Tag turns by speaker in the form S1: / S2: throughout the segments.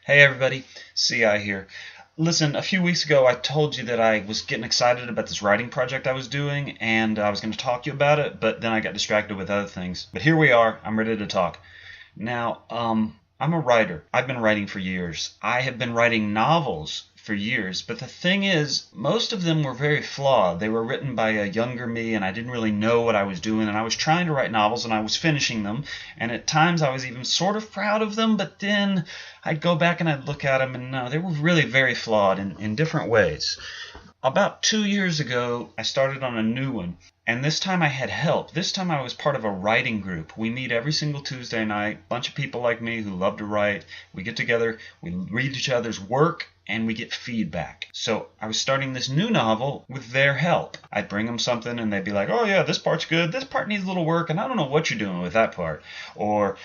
S1: Hey everybody, CI here. Listen, a few weeks ago I told you that I was getting excited about this writing project I was doing, and I was going to talk to you about it, but then I got distracted with other things. But here we are, I'm ready to talk. Now, I'm a writer. I've been writing for years. I have been writing novels for years, but the thing is, most of them were very flawed. They were written by a younger me, and I didn't really know what I was doing, and I was trying to write novels, and I was finishing them, and at times I was even sort of proud of them, but then I'd go back and I'd look at them, and no, they were really very flawed in different ways. About 2 years ago, I started on a new one, and this time I had help. This time I was part of a writing group. We meet every single Tuesday night, a bunch of people like me who love to write. We get together, we read each other's work, and we get feedback. So I was starting this new novel with their help. I'd bring them something, and they'd be like, oh yeah, this part's good, this part needs a little work, and I don't know what you're doing with that part. Or,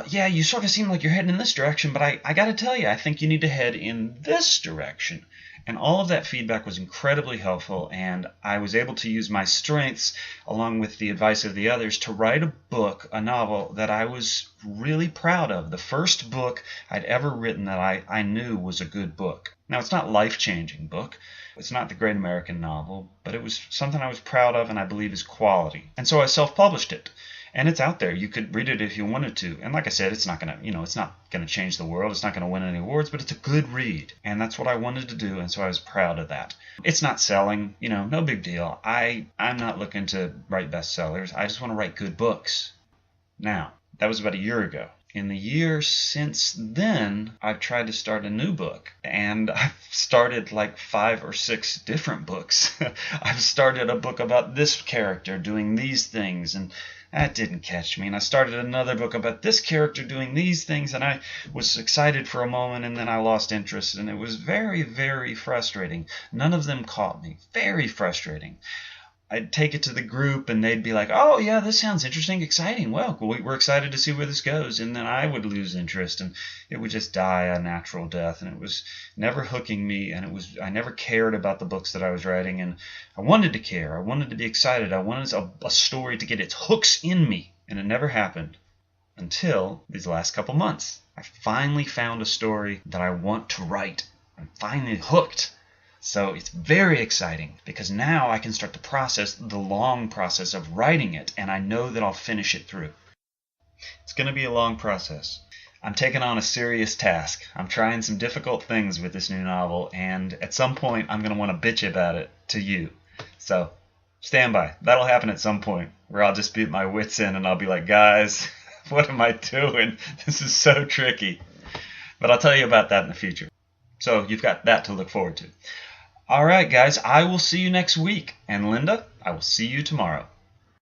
S1: yeah, you sort of seem like you're heading in this direction, but I got to tell you, I think you need to head in this direction. And all of that feedback was incredibly helpful, and I was able to use my strengths along with the advice of the others to write a book, a novel that I was really proud of. The first book I'd ever written that I knew was a good book. Now, it's not a life-changing book. It's not the great American novel, but it was something I was proud of and I believe is quality. And so I self-published it. And it's out there. You could read it if you wanted to. And like I said, it's not gonna, it's not gonna change the world. It's not gonna win any awards, but it's a good read. And that's what I wanted to do, and so I was proud of that. It's not selling, no big deal. I'm not looking to write bestsellers. I just want to write good books. Now, that was about a year ago. In the year since then, I've tried to start a new book, and I've started like 5 or 6 different books. I've started a book about this character doing these things, and that didn't catch me. And I started another book about this character doing these things, and I was excited for a moment, and then I lost interest, and it was very, very frustrating. None of them caught me. Very frustrating. I'd take it to the group, and they'd be like, oh, yeah, this sounds interesting, exciting. Well, we're excited to see where this goes. And then I would lose interest, and it would just die a natural death. And it was never hooking me, and I never cared about the books that I was writing. And I wanted to care. I wanted to be excited. I wanted a story to get its hooks in me, and it never happened until these last couple months. I finally found a story that I want to write. I'm finally hooked. So it's very exciting because now I can start the long process of writing it, and I know that I'll finish it through. It's going to be a long process. I'm taking on a serious task. I'm trying some difficult things with this new novel, and at some point I'm going to want to bitch about it to you. So stand by. That'll happen at some point where I'll just be at my wit's end and I'll be like, guys, what am I doing? This is so tricky. But I'll tell you about that in the future. So you've got that to look forward to. All right, guys, I will see you next week. And Linda, I will see you tomorrow.